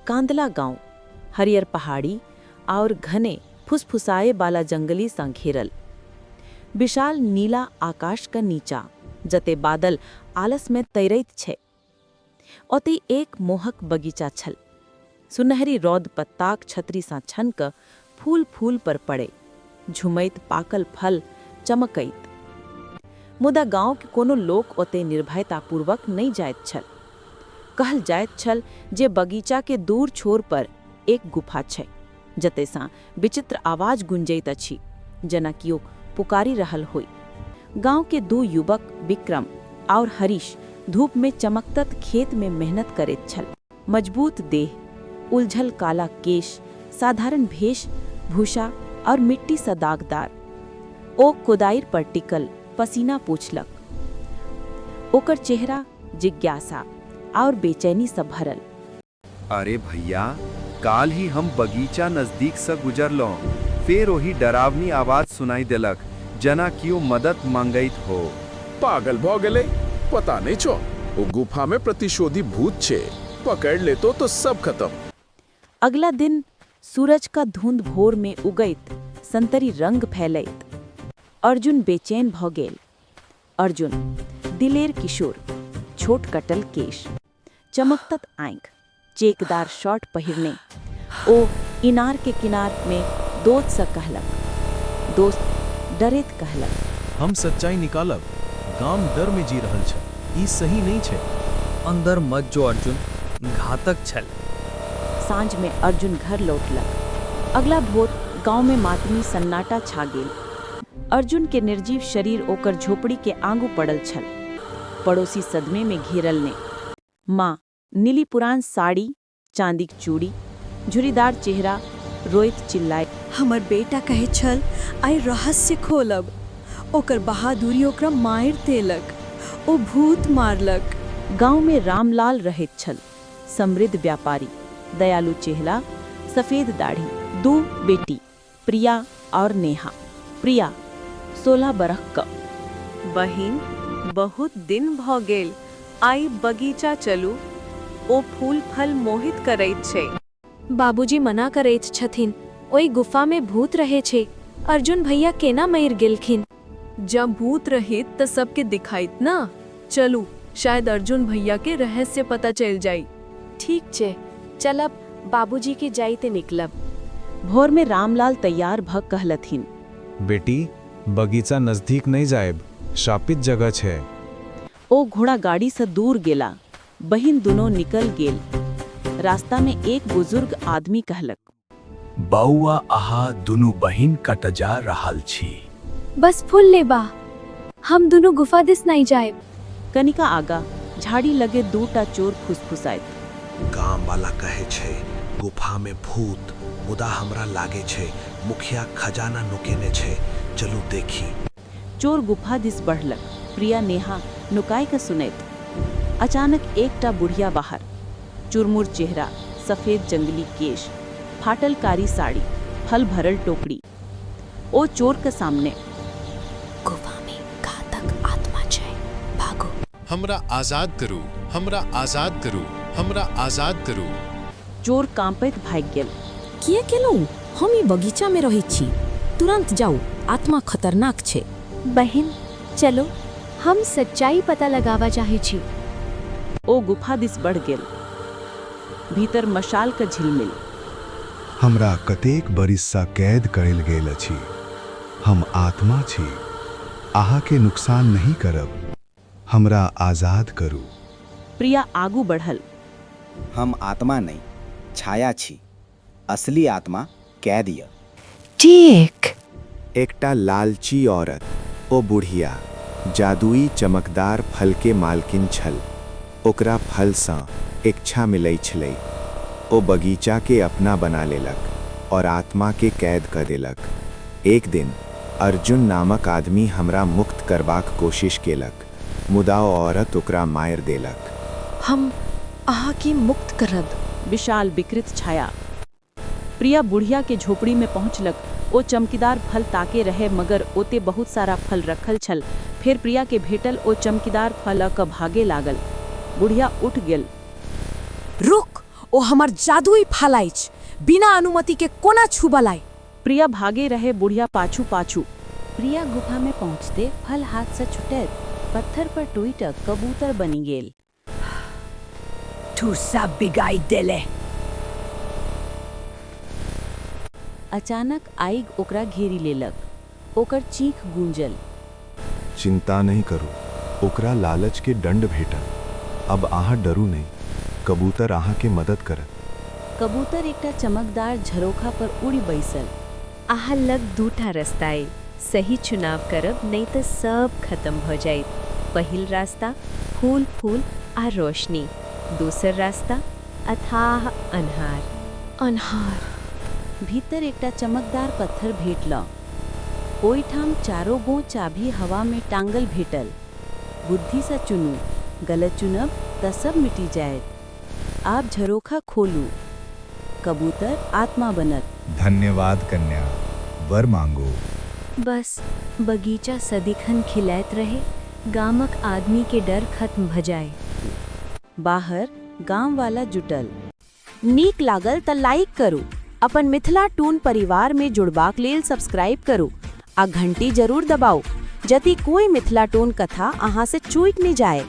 कांदला गांव हरियर पहाड़ी और घने फुसफुसाए वाला जंगली सा घेरल। विशाल नीला आकाश का नीचा जते बादल आलस में तैरैत छे। ओती एक मोहक बगीचा छल। सुनहरी रौद पत्ताक छतरी सा छनक फूल फूल पर पड़े, झुमैत पाकल फल चमकैत। मुदा गांव के कोनो लोक ओते निर्भयतापूर्वक नहीं जाइत छल। कहल जाइत छल जे बगीचा के दूर छोर पर एक गुफा छै, जते सा विचित्र आवाज गुंजैत अछि, जना कियो पुकारी रहल होई। गांव के दो युवक विक्रम और हरीश धूप में चमकतत खेत में मेहनत करैत छल। मजबूत देह, उलझल काला केश, साधारण भेष भूषा और मिट्टी सा दागदार। ओ खुदाईर पर टिकल पसीना पोंछलक। ओकर चेहरा जिज्ञासा और बेचैनी से भरल। अरे भैया, काल ही हम बगीचा नजदीक से गुजरलो, फिर वही डरावनी आवाज सुनाई देलक, जना कियो मदद मांगैत हो। पागल भ गेले, पता नहीं छो। वो गुफा में प्रतिशोधी भूत छे, पकड़ ले तो सब खत्म। अगला दिन सूरज का धुंध भोर में उगैत संतरी रंग फैलैत। अर्जुन बेचैन भ गेल। अर्जुन दिलेर किशोर, छोट कटल केश, चमकतत आंख, चेकदार शर्ट पहिरने ओ इनार के किनार में दोस्त सा कहलक। दोस्त डरेत कहलक, हम सच्चाई निकालब, गाम डर में जी रहल छ, ई सही नहीं छे। अंदर मत जो अर्जुन, घातक छल। सांझ में अर्जुन घर लौटलक। अगला भोर गांव में मातमी सन्नाटा छा गेल। अर्जुन के निर्जीव शरीर ओकर झोपड़ी के आंगू पड़ल छल। पड़ोसी सदमे में घेरल ने। माँ नीली पुरान साड़ी, चांदी के चूड़ी, झुरीदार चेहरा रोइत चिल्लाए, हमर बेटा कहे छल आई रहस्य खोलब। ओकर बहादुरी ओकरा मायर देलक, ओ भूत मारलक। गांव में रामलाल रहैत छल, समृद्ध व्यापारी, दयालु चेहरा, सफेद दाढ़ी। दो बेटी प्रिया और नेहा। प्रिया 16 बरख का। बहिन, बहुत दिन भ गेल, आई बगीचा चलू, ओ फूल फल मोहित करैत छै। बाबूजी मना करैत छथिन, ओई गुफा में भूत रहे छे। अर्जुन भैया केना मर गेलखिन? जब भूत रहित त सबके दिखाइत ना। चलू, शायद अर्जुन भैया के रहस्य पता चल जाई। ठीक छे, चलब बाबूजी के जाइते निकलब। भोर में रामलाल तैयार भ कहलथिन, बेटी बगीचा नजदीक नहीं जाएब, शापित जगह छे। ओ घोड़ा गाड़ी से दूर गेला। बहिन दोनों निकल गेल। रास्ता में एक बुजुर्ग आदमी कहलक, बउआ आहा दुनू बहिन कट जा रहल छी। बस फूल लेबा, हम दोनों गुफा दिस नहीं जाएब। कनिका आगा झाड़ी लगे दूटा चोर फुसफुसाइत। गांव वाला कहे छे गुफा में भूत, मुदा हमरा लागे छे मुखिया खजाना नुकेने छे, चलू देखी। चोर गुफा दिस बढ़लक। प्रिया नेहा नुकाई का सुनैत। अचानक एकटा बुढ़िया बाहर, चुरमुर चेहरा, सफेद जंगली केश, फाटल कारी साड़ी, फल भरल टोकरी। ओ चोर के सामने, गुफा में घातक आत्मा छै, भागो। हमरा आजाद करू, हमरा आजाद करू, हमरा आजाद करू। चोर कांपैत भाग गेल। किए केलौ? हम ई बगीचा में रहै छी, तुरंत जाओ, आत्मा खतरनाक छे। बहन चलो, हम सच्चाई पता लगावा चाहे छी। ओ गुफा दिस बढ़ गेल। भीतर मशाल का झिलमिल। हमरा कतेक बरिस सा कैद करल गेल अछि। हम आत्मा छी, आहा के नुकसान नहीं करब, हमरा आजाद करू। प्रिया आगू बढ़ल। हम आत्मा नहीं, छाया छी, असली आत्मा कैद य। ठीक। एकटा लालची औरत, ओ बुढ़िया, जादुई चमकदार फल के मालकिन छल। ओकरा फल सा इच्छा मिलै छलै। ओ बगीचा के अपना बना लेलक और आत्मा के कैद कर देलक। एक दिन अर्जुन नामक आदमी हमरा मुक्त करबाक कोशिश केलक, मुदा ओ औरत ओकरा मार देलक। हम आहा की मुक्त करब। विशाल विकृत छाया। प्रिया बुढ़िया के झोपड़ी में पहुंचलक। ओ चमकीदार फल ताके रहे, मगर ओते बहुत सारा फल रखल छल। फिर प्रिया के भेटल ओ चमकीदार फल क भागे लागल। बुढ़िया उठ गेल। रुक, ओ हमर जादुई फलाइच बिना अनुमति के कोना छुबलाय। प्रिया भागे रहे बुढ़िया पाछू पाछू। प्रिया गुफा में पहुँचते फल हाथ से छुटे पत्थर पर टूटक कबूतर बनी गेल। तू सब बिगाई देले। अचानक आइग ओकरा घेरी लेलक। ओकर चीख गूंजल। चिंता नहीं करू, ओकरा लालच के दंड भेटल। अब आहा डरू नहीं, कबूतर आहा के मदद करत। कबूतर एकटा चमकदार झरोखा पर उड़ी बैसल। आहा लग दूठा रास्ताए, सही चुनाव करब नहीं तो सब खत्म हो जाए। पहिल रास्ता फूल फूल आ रोशनी, दूसर रास्ता अथाह अन्हार। अनहार। भीतर एकटा चमकदार पत्थर भेटल। ओइठाम चारों गो चाभी हवा में टांगल भेटल। बुद्धि से चुनू, गलत चुनब त सब मिटी जाए। आप झरोखा खोलू, कबूतर आत्मा बनत। धन्यवाद कन्या, वर मांगो। बस बगीचा सदिखन खिलैत रहे, गामक आदमी के डर खत्म भ जाए। बाहर गांव वाला जुटल। नीक लागल त लाइक करू, अपन मिथिला टून परिवार में जुड़बाक लेल सब्सक्राइब करू आ घंटी जरूर दबाऊ, जति कोई मिथिला टून कथा अहाँ से चूक नहीं जाए।